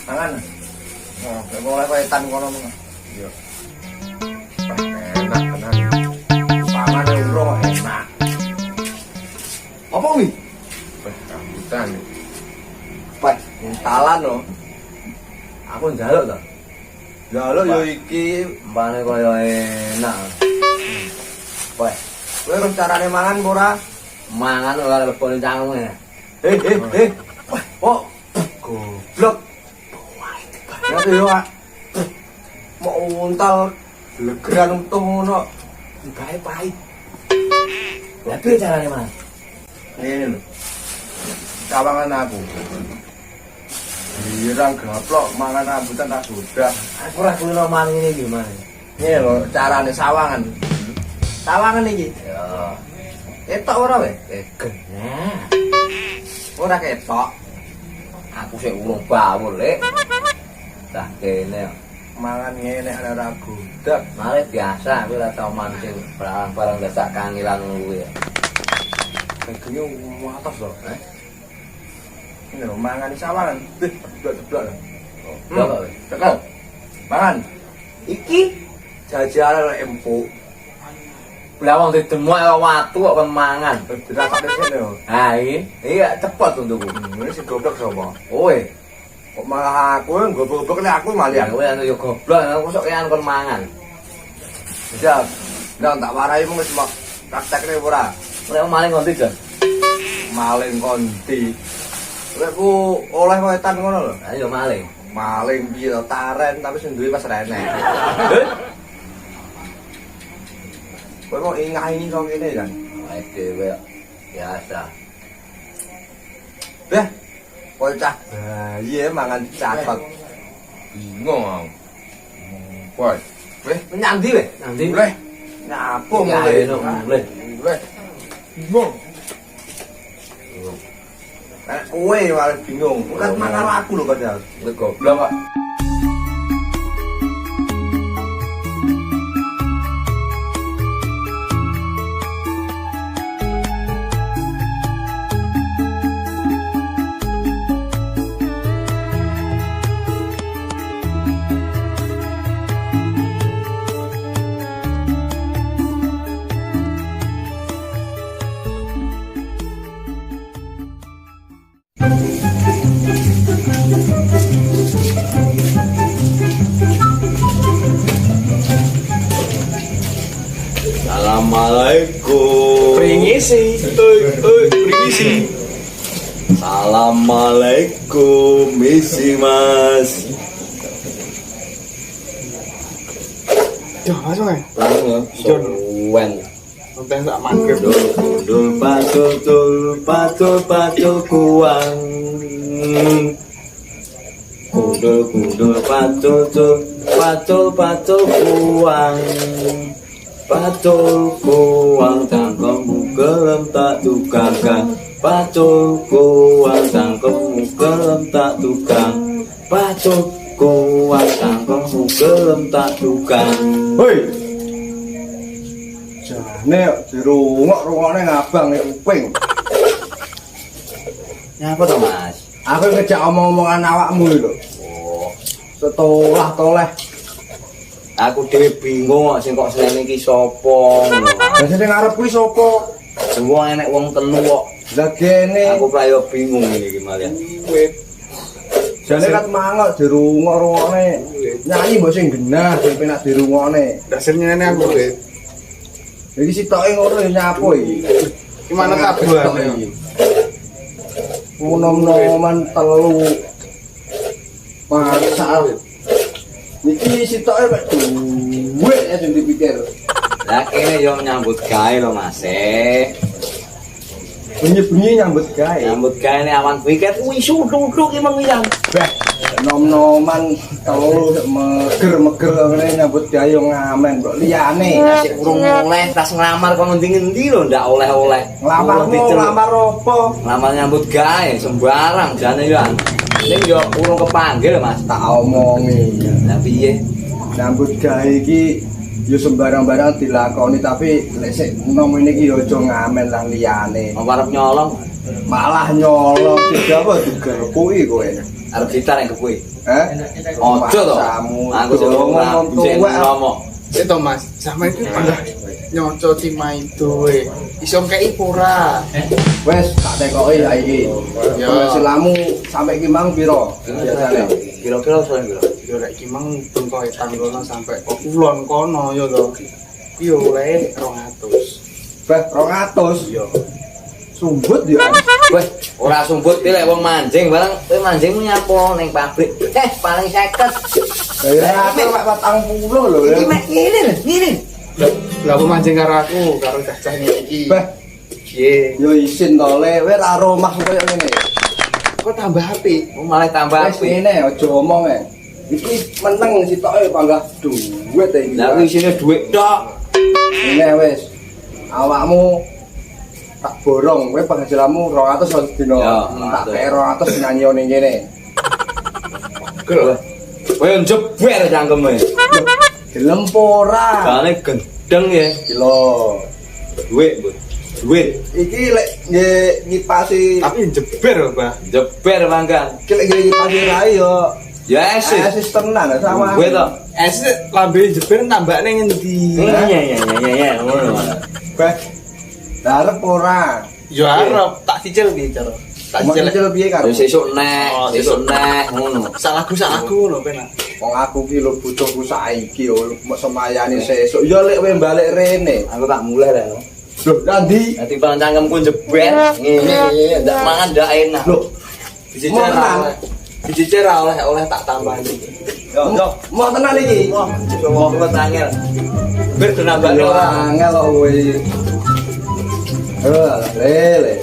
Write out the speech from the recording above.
Mangan. Oh, mulai wetan kono mung. Iya. Enak tenan. Pangan urung enak. Apa kuwi? Rambutan. Pak, talan lho. Aku njaluk to. Njaluk yo iki mbane koyo enak. Pak, kowe ora carane mangan apa ora? Mangan ora lebone cangkeme. Oh, goblok. Ya yo mau untal legeran untung ngono gawe pahit. Lah piye carane, Mas? Ngene lho. Kawangan aku. Irang gaplok mangan rambutan tak godah. Aku ora kuwi mangan ngene iki, Mas. Ngene lho carane sawangan. Sawangan iki. Ya. Ketok ora we? Genah. Ora ketok. Aku sik urung bawul, Lek. Dah kene mangan ngene ana ora godak. Mare biasa kowe ora tau mancing barang-barang dasak kangilan kuwi. Kegene atas lho, Ini lho mangan di sawangan. Jeblok-jeblok. Oh, tekan. Mangan. Iki jajaran empuk. Lah wong didemok karo watu kok kon mangan. Dirasake kene lho. Ha iki cepet untukku. Ini si goblok sapa? Kowe. Kok malah aku goblok nek aku malah kowe anu yo goblok aku sok kean kon mangan. Siap. Ndak tak warai mung wis mak praktekne ora. Nek maling konti jan. Maling konti. Kowe ku oleh wetan ngono lho. Ha yo maling. Maling piye to taren tapi sing duwe pas renek. Kowe kok ingah-ingi kok ngene kan. Wae dhewe biasa. Beh. Bocah bayi mangan catot. Bingung aku. Woi, weh nyandi weh, nyandi. Boleh. Nyapo mulai. Boleh. Boleh. Bingung. Nek kowe malah bingung. Bukan mangan aku lho padahal. Goblok kok. Assalamualaikum. Pringisi. Pringisi. Assalamualaikum, misi Mas. Yo, masuk kan? Langsung ya. Suwen. Sampai tak magrib. Dul patul kuang. Kudul patul kuang. Patul kuang tangkemmu gelem tak tukarkan. Patul kuang tangkemmu gelem tak tukang. Patul kuang tangkemmu gelem tak tukang. Hoi. Jane dirungok-rungokne ngabang nek uping. Nyapa to, Mas? Aku ngejak omong-omongan awakmu lho. Oh, Setolah toleh. aku dhewe bingung kok sing kok seneng iki sapa. Lah sing ngarep kuwi sapa? Semua enek wong telu kok. Lah kene Aku prayo bingung iki malah. jane kat mangok dirungok-rungokne. Nyanyi mbok sing genah sing penak dirungokne. Dasarnya ini aku deh. Iki sitoke ngono ya nyapo iki. Gimana kabar iki? Nom-noman telu. Pasal. Niki sitoke mek duwe sing dipikir. Lah kene yo nyambut gawe lho Mas. Bunyi-bunyi nyambut gawe. Nyambut gawe ne awan weekend wis suduk-suduk iki mengilang. Beh, nom-noman telu meger-meger ngene nyambut gawe ngamen kok liyane. Sik urung oleh tas nglamar kok ngendi-ngendi lho ndak oleh-oleh. Lamar opo? Nglamar nyambut gawe sembarang jane ya. Ning yo urung kepanggil Mas. Tak omongi. Lah piye? Nyambut gawe iki yo sembarang-barang dilakoni tapi lek sik nom ini iki yo aja ngamen lah liyane. Apa arep nyolong? Malah nyolong juga apa juga kuwi kowe. Arep gitar yang kepuy. Ojo to. Aku ngomong ngomong. Itu Mas, sampe iki pernah nyocoti main duwe. Iso kei pura. Wes tak tekoki ya iki. Ya penghasilanmu sampe iki mang piro? Biasane. Kira-kira soal piro? Yo lek iki mang bengkoe tanggono sampe kulon kono yo to. Iki yo oleh 200. Beh 200 yo. Sumbut yo. Weh, ora sumput ki lek wong manjing barang kowe manjingmu nyapo ning pabrik. Paling 50. Ya aku mek 40 lho. Iki mek ngene. Lah mancing karo aku, karo cacah iki. Beh, piye? Yo isin to le, kowe ra romah koyo ngene. Kok tambah apik? Malah tambah Wis ngene aja omong e. Iki meneng sitoke panggah duwit iki. Lah kuwi isine dhuwit tok. Ngene wis. Awakmu tak borong, kowe penghasilanmu 200 sak dina. Tak kei 200 nyanyi ning kene. Kowe njeber cangkeme. Gelem ora? Jane gendeng ya. Lho. Dhuwit. Iki lek ngipasi Tapi jeber, Mbah. Jeber mangkan. iki lek ngipasi rae yo Ya esis. tenan sama. Dhuwit to. Es lambe jeber tambakne ngendi? Ya ngono. Beh. Darep ora. Yo arep tak cicil piye cara? Tak Mau cicil. cicil piye karo? Ya sesuk nek, Oh, sesuk nek ngono. Sak lagu lho penak. Wong aku ki lho butuhku saiki yo mok semayani sesuk. Yo lek kowe balik rene. Aku tak mulai lah. Lho, nanti Nanti bang cangkemku jeber. Ngene, ndak mangan ndak enak. lho, Dicicil mau ra tenan? oleh. Dicicil ra oleh tak tambahin. Yo, mau tenan iki. Wah, wong kuwi angel. Bir nambah Yo ora. angel kok kowe. Lele.